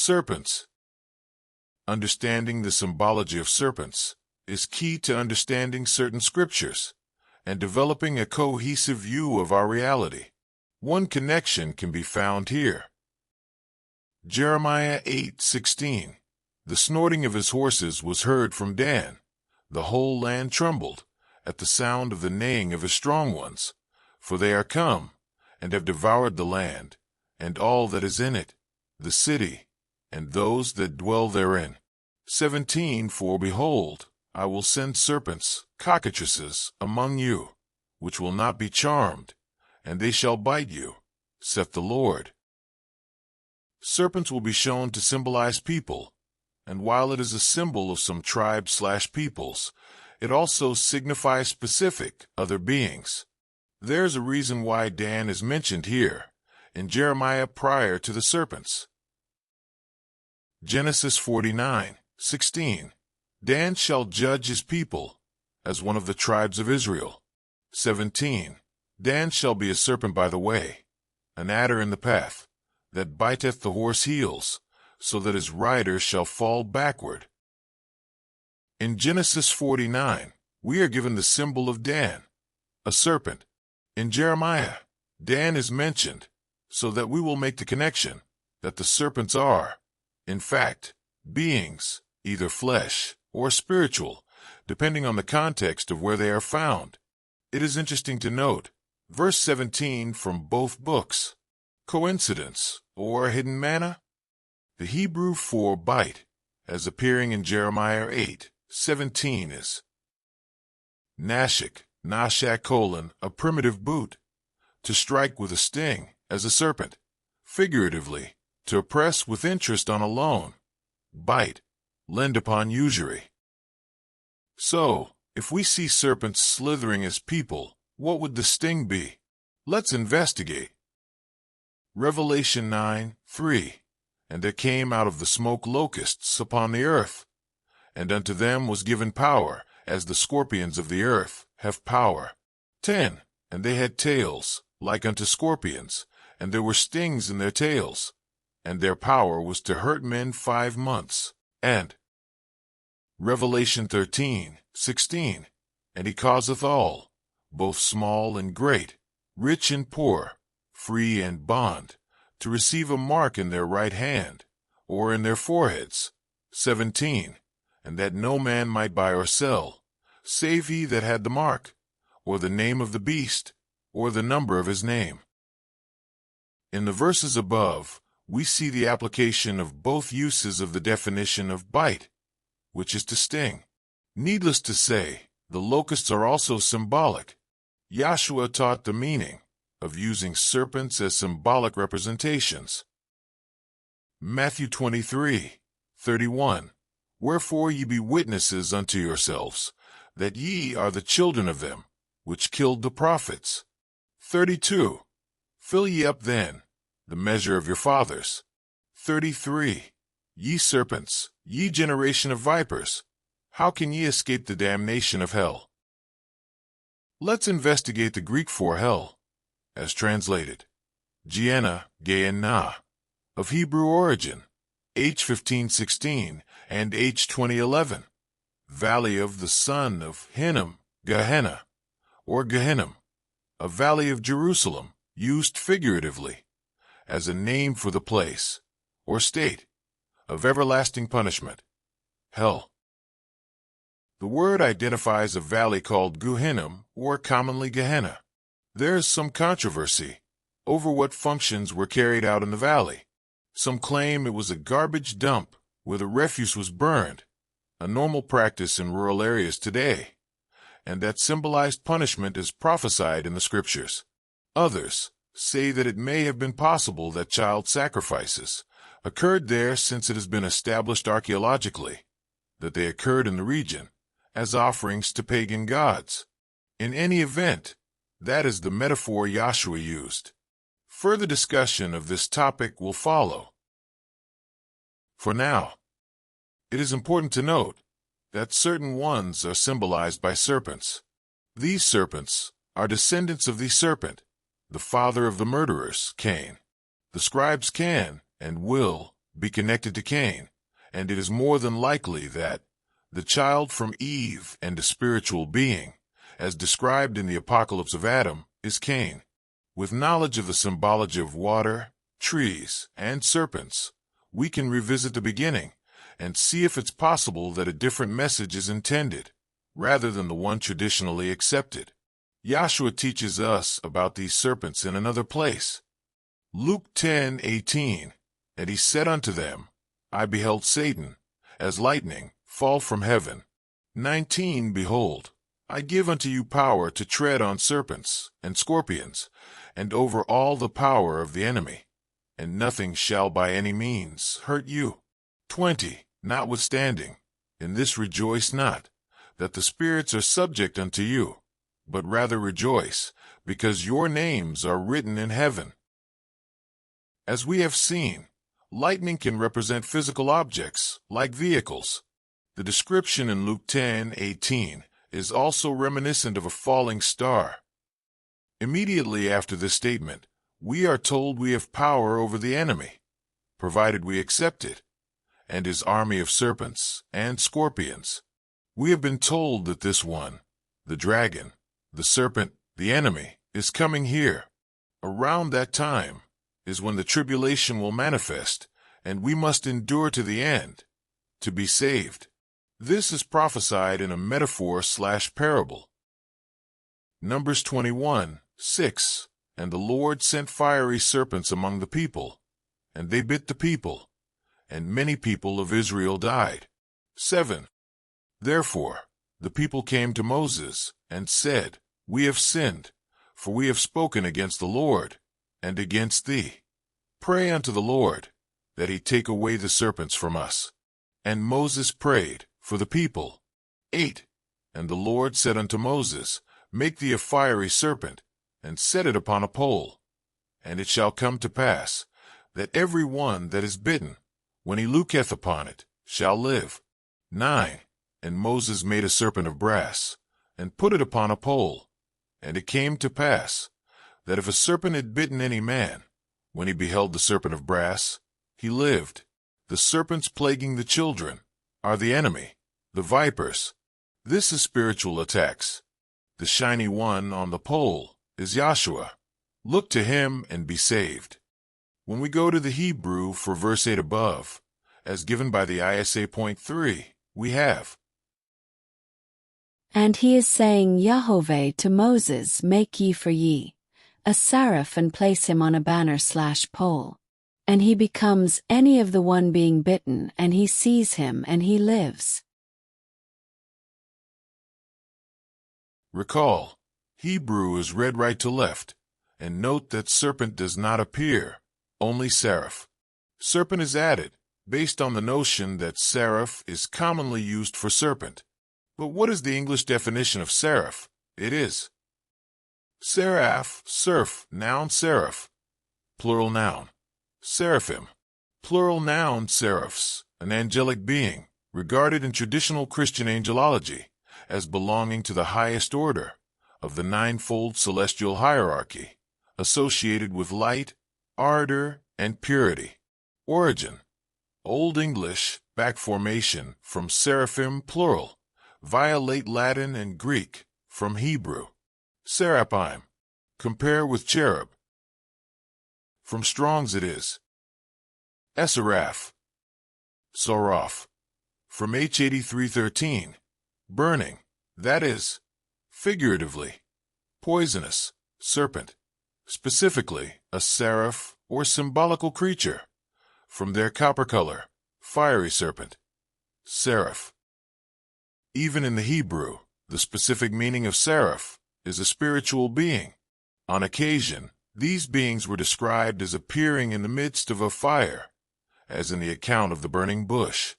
Serpents. Understanding the symbology of serpents is key to understanding certain scriptures and developing a cohesive view of our reality. One connection can be found here. Jeremiah 8:16. The snorting of his horses was heard from Dan. The whole land trembled at the sound of the neighing of his strong ones, for they are come, and have devoured the land, and all that is in it, the city, and those that dwell therein. 17. For behold, I will send serpents, cockatrices, among you, which will not be charmed, and they shall bite you, saith the Lord. Serpents will be shown to symbolize people, and while it is a symbol of some tribes/peoples, it also signifies specific other beings. There's a reason why Dan is mentioned here in Jeremiah prior to the serpents. Genesis 49:16. Dan shall judge his people as one of the tribes of Israel. 17. Dan shall be a serpent by the way, an adder in the path, that biteth the horse heels, so that his rider shall fall backward. In Genesis 49, we are given the symbol of Dan, a serpent. In Jeremiah, Dan is mentioned, so that we will make the connection that the serpents are, in fact, beings, either flesh or spiritual, depending on the context of where they are found. It is interesting to note, verse 17 from both books. Coincidence or hidden manna? The Hebrew for bite, as appearing in Jeremiah 8:17 is nashak, a primitive boot, to strike with a sting, as a serpent, figuratively, to oppress with interest on a loan, bite, lend upon usury. So, if we see serpents slithering as people, what would the sting be? Let's investigate. Revelation 9:3. And there came out of the smoke locusts upon the earth, and unto them was given power, as the scorpions of the earth have power. 10. And they had tails, like unto scorpions, and there were stings in their tails, and their power was to hurt men 5 months. And Revelation 13:16. And he causeth all, both small and great, rich and poor, free and bond, to receive a mark in their right hand, or in their foreheads. 17. And that no man might buy or sell, save he that had the mark, or the name of the beast, or the number of his name. In the verses above, we see the application of both uses of the definition of bite, which is to sting. Needless to say, the locusts are also symbolic. Yahshua taught the meaning of using serpents as symbolic representations. Matthew 23:31. Wherefore ye be witnesses unto yourselves, that ye are the children of them, which killed the prophets. 32. Fill ye up then the measure of your fathers. 33. Ye serpents, ye generation of vipers, how can ye escape the damnation of hell? Let's investigate the Greek for hell, as translated. Gehenna, of Hebrew origin, H1516 and H2011. Valley of the son of Hinnom, Gehenna, or Gehinnom, a valley of Jerusalem, used figuratively, as a name for the place, or state, of everlasting punishment, hell. The word identifies a valley called Gehinnom, or commonly Gehenna. There is some controversy over what functions were carried out in the valley. Some claim it was a garbage dump where the refuse was burned, a normal practice in rural areas today, and that symbolized punishment as prophesied in the scriptures. Others say that it may have been possible that child sacrifices occurred there, since it has been established archaeologically that they occurred in the region as offerings to pagan gods. In any event, that is the metaphor Yahshua used. Further discussion of this topic will follow. For now, it is important to note that certain ones are symbolized by serpents. These serpents are descendants of the serpent, the father of the murderers, Cain. The scribes can and will be connected to Cain, and it is more than likely that the child from Eve and a spiritual being, as described in the Apocalypse of Adam, is Cain. With knowledge of the symbology of water, trees, and serpents, we can revisit the beginning and see if it's possible that a different message is intended, rather than the one traditionally accepted. Yahshua teaches us about these serpents in another place. Luke 10:18, and he said unto them, I beheld Satan, as lightning, fall from heaven. 19, behold, I give unto you power to tread on serpents and scorpions, and over all the power of the enemy, and nothing shall by any means hurt you. 20, notwithstanding, in this rejoice not, that the spirits are subject unto you, but rather rejoice, because your names are written in heaven. As we have seen, lightning can represent physical objects, like vehicles. The description in Luke 10:18 is also reminiscent of a falling star. Immediately after this statement, we are told we have power over the enemy, provided we accept it, and his army of serpents and scorpions. We have been told that this one, the dragon, the serpent, the enemy, is coming here. Around that time is when the tribulation will manifest, and we must endure to the end to be saved. This is prophesied in a metaphor/parable. Numbers 21:6, and the Lord sent fiery serpents among the people, and they bit the people, and many people of Israel died. 7. Therefore the people came to Moses and said, We have sinned, for we have spoken against the Lord and against thee. Pray unto the Lord, that he take away the serpents from us. And Moses prayed for the people. 8. And the Lord said unto Moses, Make thee a fiery serpent, and set it upon a pole. And it shall come to pass, that every one that is bitten, when he looketh upon it, shall live. 9. And Moses made a serpent of brass, and put it upon a pole. And it came to pass, that if a serpent had bitten any man, when he beheld the serpent of brass, he lived. The serpents plaguing the children are the enemy, the vipers. This is spiritual attacks. The shiny one on the pole is Yahshua. Look to him and be saved. When we go to the Hebrew for verse 8 above, as given by the ISA.3, we have, And he is saying, Yahovah to Moses, Make ye for ye a seraph and place him on a banner/pole. And he becomes any of the one being bitten, and he sees him and he lives. Recall, Hebrew is read right to left, and note that serpent does not appear, only seraph. Serpent is added, based on the notion that seraph is commonly used for serpent. But what is the English definition of seraph? It is seraph, serf, noun seraph, plural noun. Seraphim, plural noun seraphs, an angelic being, regarded in traditional Christian angelology as belonging to the highest order of the ninefold celestial hierarchy, associated with light, ardor, and purity. Origin: Old English, back formation from seraphim plural, via late Latin and Greek, from Hebrew. Seraphim, compare with cherub. From Strong's it is Esaraph, Soraph. From H8313, burning, that is, figuratively, poisonous, serpent, specifically a seraph or symbolical creature. From their copper color, fiery serpent, seraph. Even in the Hebrew, the specific meaning of seraph is a spiritual being. On occasion, these beings were described as appearing in the midst of a fire, as in the account of the burning bush.